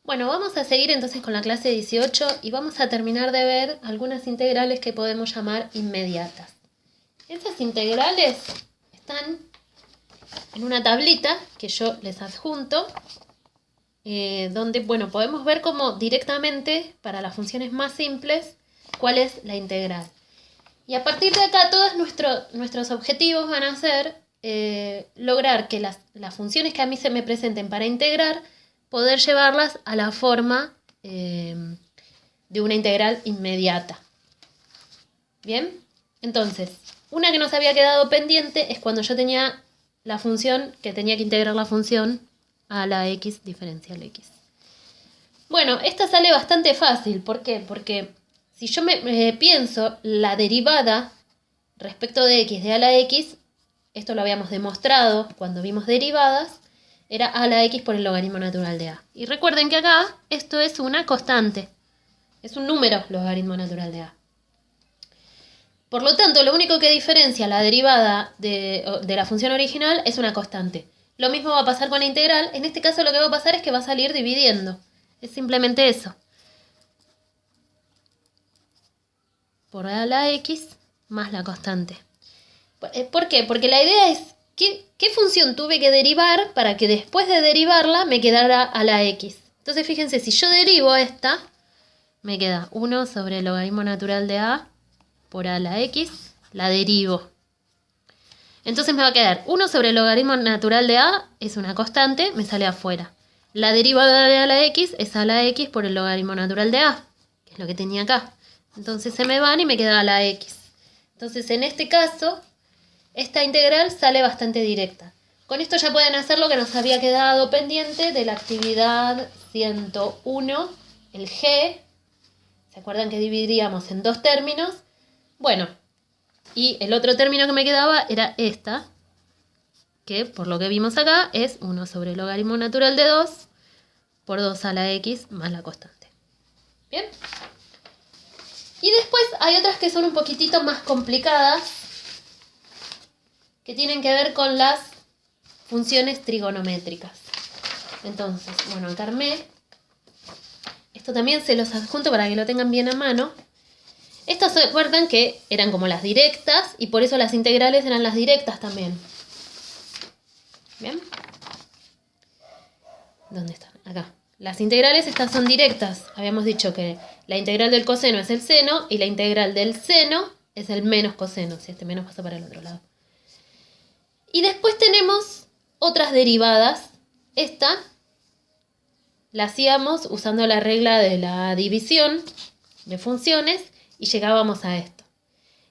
Bueno, vamos a seguir entonces con la clase 18 y vamos a terminar de ver algunas integrales que podemos llamar inmediatas. Esas integrales están en una tablita que yo les adjunto, donde podemos ver como directamente, para las funciones más simples, cuál es la integral. Y a partir de acá todos nuestros objetivos van a ser lograr que las funciones que a mí se me presenten para integrar, poder llevarlas a la forma de una integral inmediata. ¿Bien? Entonces, una que nos había quedado pendiente es cuando yo tenía la función que tenía que integrar la función a la x diferencial x. Bueno, esta sale bastante fácil. ¿Por qué? Porque si yo me pienso la derivada respecto de x de a la x, esto lo habíamos demostrado cuando vimos derivadas, era a la x por el logaritmo natural de a. Y recuerden que acá esto es una constante, es un número logaritmo natural de a. Por lo tanto, lo único que diferencia la derivada de la función original es una constante. Lo mismo va a pasar con la integral. En este caso lo que va a pasar es que va a salir dividiendo. Es simplemente eso. Por a la x más la constante. ¿Por qué? Porque la idea es ¿qué función tuve que derivar para que después de derivarla me quedara a la x? Entonces fíjense, si yo derivo esta, me queda 1 sobre el logaritmo natural de a por a la x, la derivo. Entonces me va a quedar 1 sobre el logaritmo natural de a, es una constante, me sale afuera. La derivada de a la x es a la x por el logaritmo natural de a, que es lo que tenía acá. Entonces se me van y me queda a la x. Entonces en este caso, esta integral sale bastante directa. Con esto ya pueden hacer lo que nos había quedado pendiente de la actividad 101, el g. ¿Se acuerdan que dividíamos en dos términos? Bueno, y el otro término que me quedaba era esta, que por lo que vimos acá es 1 sobre el logaritmo natural de 2 por 2 a la x más la constante. ¿Bien? Y después hay otras que son un poquitito más complicadas, que tienen que ver con las funciones trigonométricas. Entonces, bueno, acá armé. Esto también se los adjunto para que lo tengan bien a mano. Estas se acuerdan que eran como las directas y por eso las integrales eran las directas también. ¿Bien? ¿Dónde están? Acá. Las integrales estas son directas. Habíamos dicho que la integral del coseno es el seno y la integral del seno es el menos coseno, si este menos pasa para el otro lado. Y después tenemos otras derivadas. Esta la hacíamos usando la regla de la división de funciones y llegábamos a esto.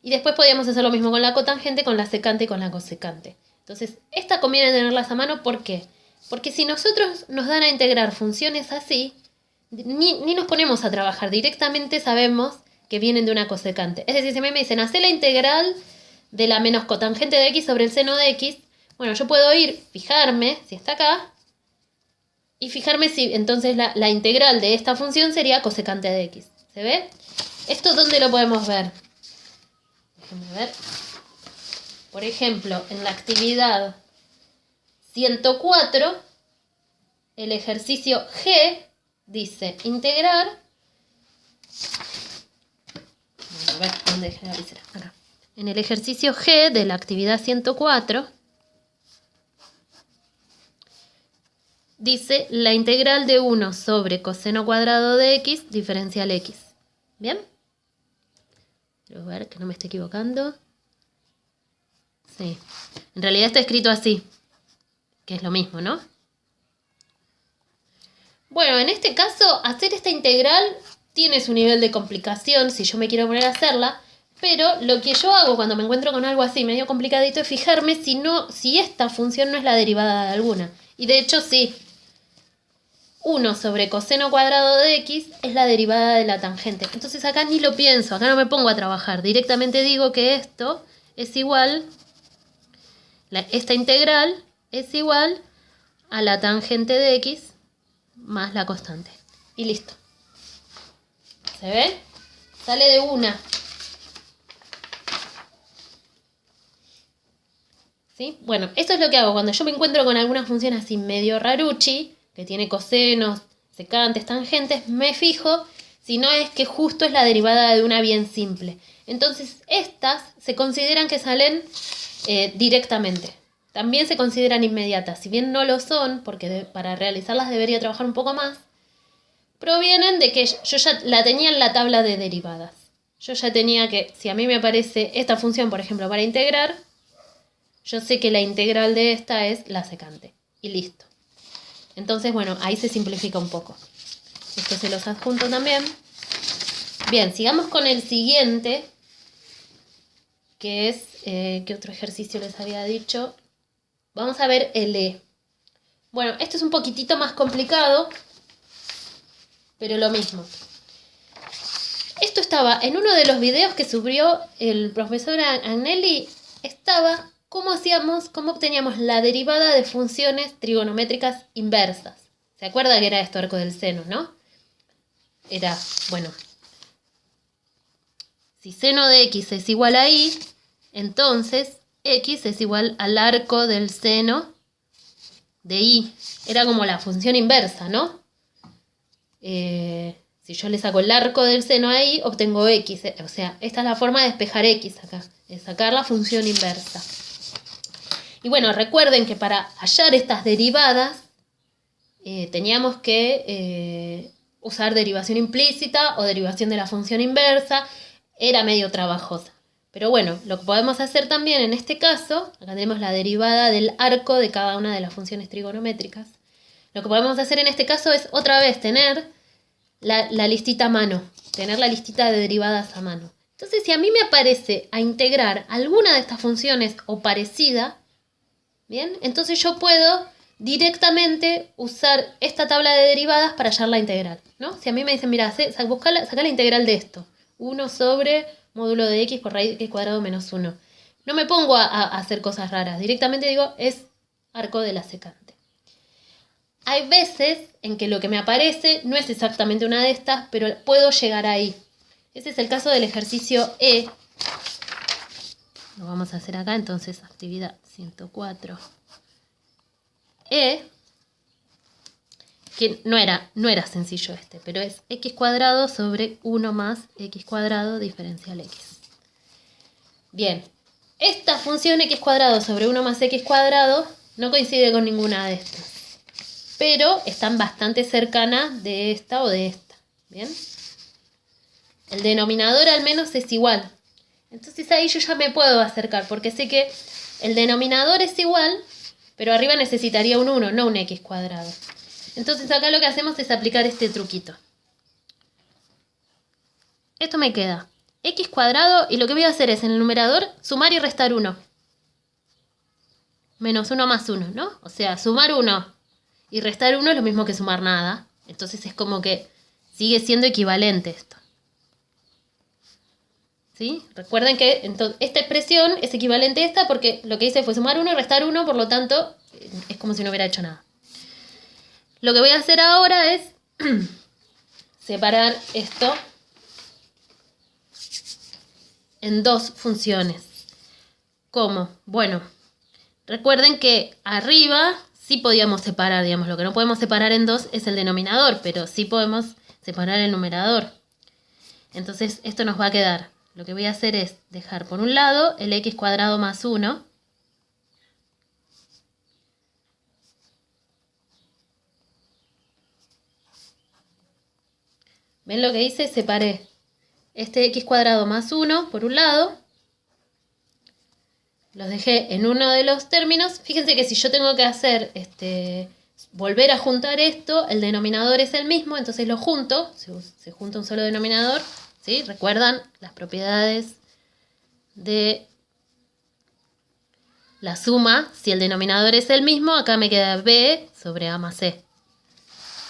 Y después podíamos hacer lo mismo con la cotangente, con la secante y con la cosecante. Entonces, esta conviene tenerlas a mano. ¿Por qué? Porque si nosotros nos dan a integrar funciones así, ni nos ponemos a trabajar. Directamente sabemos que vienen de una cosecante. Es decir, si me dicen, hacé la integral de la menos cotangente de x sobre el seno de x, bueno, yo puedo ir, fijarme, si está acá, y fijarme si entonces la integral de esta función sería cosecante de x. ¿Se ve? ¿Esto dónde lo podemos ver? Déjenme ver. Por ejemplo, en la actividad 104, el ejercicio G dice integrar. A ver, ¿dónde dejé la lapicera? Acá. En el ejercicio G de la actividad 104, dice la integral de 1 sobre coseno cuadrado de x diferencial x. ¿Bien? Quiero ver que no me esté equivocando. Sí. En realidad está escrito así, que es lo mismo, ¿no? Bueno, en este caso, hacer esta integral tiene su nivel de complicación si yo me quiero poner a hacerla, pero lo que yo hago cuando me encuentro con algo así medio complicadito es fijarme si esta función no es la derivada de alguna. Y de hecho sí. 1 sobre coseno cuadrado de x es la derivada de la tangente. Entonces acá ni lo pienso, acá no me pongo a trabajar. Directamente digo que esto es igual, esta integral es igual a la tangente de x más la constante. Y listo. ¿Se ve? Sale de una. ¿Sí? Bueno, esto es lo que hago cuando yo me encuentro con alguna función así medio raruchi, que tiene cosenos secantes, tangentes, me fijo si no es que justo es la derivada de una bien simple. Entonces estas se consideran que salen directamente. También se consideran inmediatas, si bien no lo son, porque para realizarlas debería trabajar un poco más, provienen de que yo ya la tenía en la tabla de derivadas. Yo ya tenía que, si a mí me aparece esta función, por ejemplo, para integrar, yo sé que la integral de esta es la secante. Y listo. Entonces, bueno, ahí se simplifica un poco. Esto se los adjunto también. Bien, sigamos con el siguiente, que es, ¿qué otro ejercicio les había dicho? Vamos a ver el E. Bueno, esto es un poquitito más complicado, pero lo mismo. Esto estaba en uno de los videos que subió el profesor Agnelli, estaba cómo obteníamos la derivada de funciones trigonométricas inversas. ¿Se acuerda que era esto arco del seno, no? Era, bueno, si seno de x es igual a y, entonces x es igual al arco del seno de y. Era como la función inversa, ¿no? Si yo le saco el arco del seno a y, obtengo x. O sea, esta es la forma de despejar x acá, de sacar la función inversa. Y bueno, recuerden que para hallar estas derivadas teníamos que usar derivación implícita o derivación de la función inversa. Era medio trabajosa. Pero bueno, lo que podemos hacer también en este caso, acá tenemos la derivada del arco de cada una de las funciones trigonométricas. Lo que podemos hacer en este caso es otra vez tener la listita a mano, tener la listita de derivadas a mano. Entonces, si a mí me aparece a integrar alguna de estas funciones o parecida, ¿bien? Entonces yo puedo directamente usar esta tabla de derivadas para hallar la integral, ¿no? Si a mí me dicen, mira, saca la integral de esto, 1 sobre módulo de x por raíz de x cuadrado menos 1. No me pongo a hacer cosas raras, directamente digo, es arco de la secante. Hay veces en que lo que me aparece no es exactamente una de estas, pero puedo llegar ahí. Ese es el caso del ejercicio E. Lo vamos a hacer acá, entonces, actividad 104. E, que no era sencillo este, pero es x cuadrado sobre 1 más x cuadrado diferencial x. Bien, esta función x cuadrado sobre 1 más x cuadrado no coincide con ninguna de estas, pero están bastante cercanas de esta o de esta. Bien, el denominador al menos es igual. Entonces ahí yo ya me puedo acercar, porque sé que el denominador es igual, pero arriba necesitaría un 1, no un x cuadrado. Entonces acá lo que hacemos es aplicar este truquito. Esto me queda x cuadrado, y lo que voy a hacer es en el numerador sumar y restar 1. Menos 1 más 1, ¿no? O sea, sumar 1 y restar 1 es lo mismo que sumar nada. Entonces es como que sigue siendo equivalente esto. ¿Sí? Recuerden que entonces, esta expresión es equivalente a esta porque lo que hice fue sumar 1 y restar 1, por lo tanto es como si no hubiera hecho nada. Lo que voy a hacer ahora es separar esto en dos funciones. ¿Cómo? Bueno, recuerden que arriba sí podíamos separar, digamos, lo que no podemos separar en dos es el denominador, pero sí podemos separar el numerador. Entonces esto nos va a quedar. Lo que voy a hacer es dejar por un lado el x cuadrado más 1. ¿Ven lo que hice? Separé este x cuadrado más 1 por un lado. Los dejé en uno de los términos. Fíjense que si yo tengo que hacer volver a juntar esto, el denominador es el mismo, entonces lo junto. Se junta un solo denominador. ¿Sí? ¿Recuerdan las propiedades de la suma? Si el denominador es el mismo, acá me queda b sobre a más c.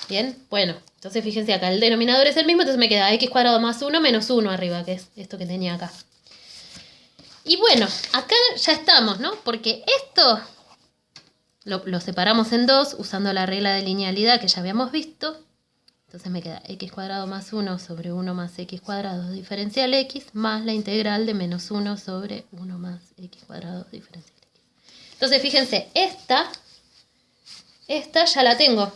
Bien, bueno, entonces fíjense acá, el denominador es el mismo, entonces me queda x cuadrado más 1 menos 1 arriba, que es esto que tenía acá. Y bueno, acá ya estamos, ¿no? Porque esto lo separamos en dos usando la regla de linealidad que ya habíamos visto. Entonces me queda x cuadrado más 1 sobre 1 más x cuadrado diferencial x más la integral de menos 1 sobre 1 más x cuadrado diferencial x. Entonces fíjense, esta ya la tengo.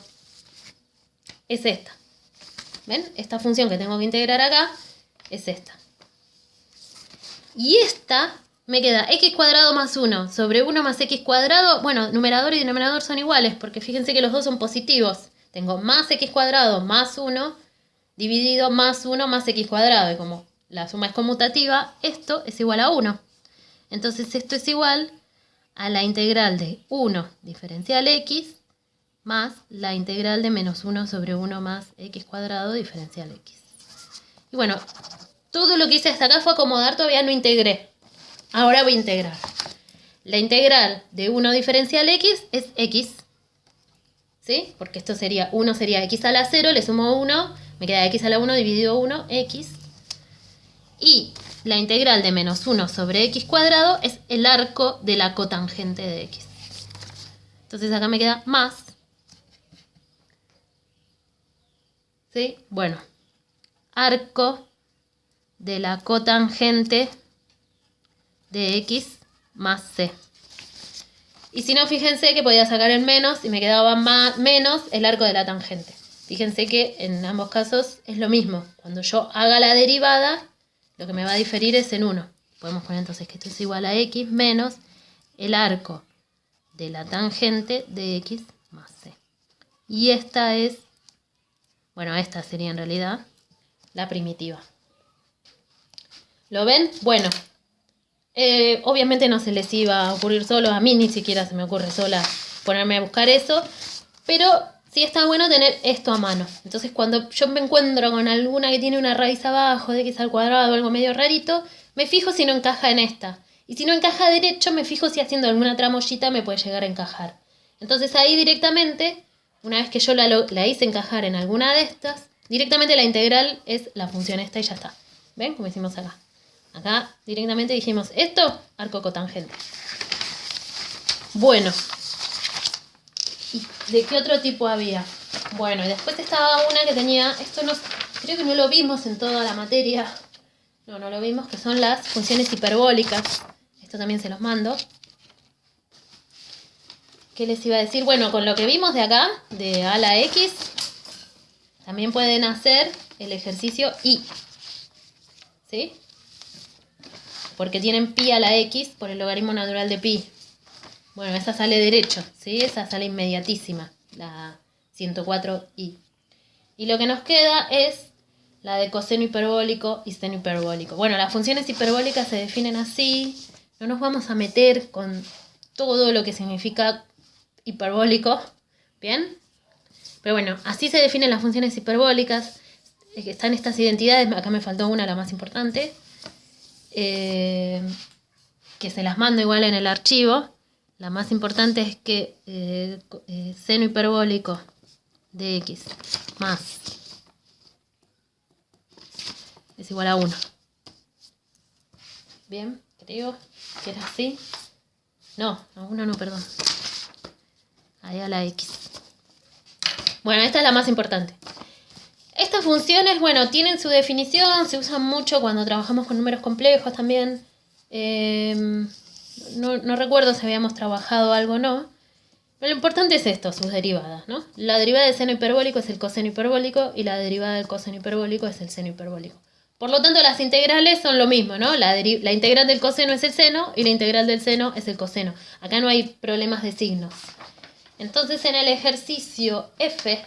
es esta. ¿Ven? Esta función que tengo que integrar acá es esta. Y esta me queda x cuadrado más 1 sobre 1 más x cuadrado. Bueno, numerador y denominador son iguales porque fíjense que los dos son positivos. Tengo más x cuadrado más 1 dividido más 1 más x cuadrado. Y como la suma es conmutativa, esto es igual a 1. Entonces esto es igual a la integral de 1 diferencial x más la integral de menos 1 sobre 1 más x cuadrado diferencial x. Y bueno, todo lo que hice hasta acá fue acomodar, todavía no integré. Ahora voy a integrar. La integral de 1 diferencial x es x. ¿Sí? Porque esto sería, 1 sería x a la 0, le sumo 1, me queda x a la 1 dividido 1, x. Y la integral de menos 1 sobre x cuadrado es el arco de la cotangente de x. Entonces acá me queda más. ¿Sí? Bueno, arco de la cotangente de x más c. Y si no, fíjense que podía sacar el menos y me quedaba más, menos el arco de la tangente. Fíjense que en ambos casos es lo mismo. Cuando yo haga la derivada, lo que me va a diferir es en 1. Podemos poner entonces que esto es igual a x menos el arco de la tangente de x más c. Y esta es, bueno, esta sería en realidad la primitiva. ¿Lo ven? Bueno, obviamente no se les iba a ocurrir solo, a mí ni siquiera se me ocurre sola ponerme a buscar eso, pero sí está bueno tener esto a mano. Entonces cuando yo me encuentro con alguna que tiene una raíz abajo de x al cuadrado o algo medio rarito, me fijo si no encaja en esta. Y si no encaja derecho, me fijo si haciendo alguna tramoyita me puede llegar a encajar. Entonces ahí directamente, una vez que yo la hice encajar en alguna de estas, directamente la integral es la función esta y ya está. ¿Ven? Como hicimos acá. Acá directamente dijimos esto, arco cotangente. Bueno. ¿Y de qué otro tipo había? Bueno, y después estaba una que tenía, esto no, creo que no lo vimos en toda la materia. No lo vimos, que son las funciones hiperbólicas. Esto también se los mando. ¿Qué les iba a decir? Bueno, con lo que vimos de acá, de a la x, también pueden hacer el ejercicio y. ¿Sí? Porque tienen pi a la x por el logaritmo natural de pi. Bueno, esa sale derecho, ¿sí? Esa sale inmediatísima, la 104i. Y lo que nos queda es la de coseno hiperbólico y seno hiperbólico. Bueno, las funciones hiperbólicas se definen así. No nos vamos a meter con todo lo que significa hiperbólico, ¿bien? Pero bueno, así se definen las funciones hiperbólicas. Están estas identidades, acá me faltó una, la más importante. Que se las mando igual en el archivo. La más importante es que seno hiperbólico de x más es igual a 1. Bien, creo que era así. No, a 1 no, perdón. Ahí a la x. Bueno, esta es la más importante. Estas funciones, bueno, tienen su definición, se usan mucho cuando trabajamos con números complejos también. No recuerdo si habíamos trabajado algo o no. Pero lo importante es esto, sus derivadas, ¿no? La derivada del seno hiperbólico es el coseno hiperbólico y la derivada del coseno hiperbólico es el seno hiperbólico. Por lo tanto, las integrales son lo mismo, ¿no? La integral del coseno es el seno y la integral del seno es el coseno. Acá no hay problemas de signos. Entonces, en el ejercicio F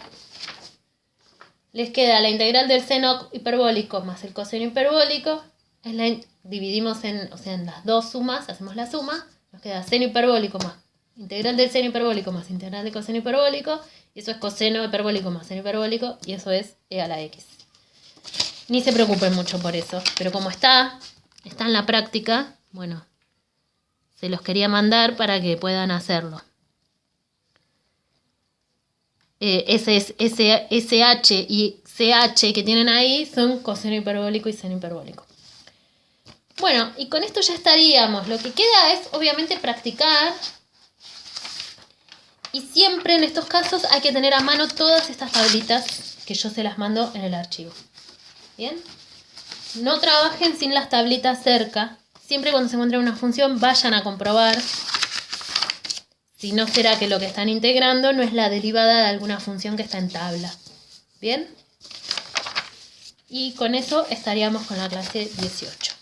les queda la integral del seno hiperbólico más el coseno hiperbólico. Dividimos en las dos sumas, hacemos la suma. Nos queda seno hiperbólico más integral del seno hiperbólico más integral del coseno hiperbólico. Y eso es coseno hiperbólico más seno hiperbólico. Y eso es e a la x. Ni se preocupen mucho por eso. Pero como está en la práctica, bueno, se los quería mandar para que puedan hacerlo. SH y CH que tienen ahí son coseno hiperbólico y seno hiperbólico. Bueno, y con esto ya estaríamos. Lo que queda es, obviamente, practicar. Y siempre en estos casos hay que tener a mano todas estas tablitas que yo se las mando en el archivo. ¿Bien? No trabajen sin las tablitas cerca. Siempre cuando se encuentren una función vayan a comprobar. Si no será que lo que están integrando no es la derivada de alguna función que está en tabla. ¿Bien? Y con eso estaríamos con la clase 18.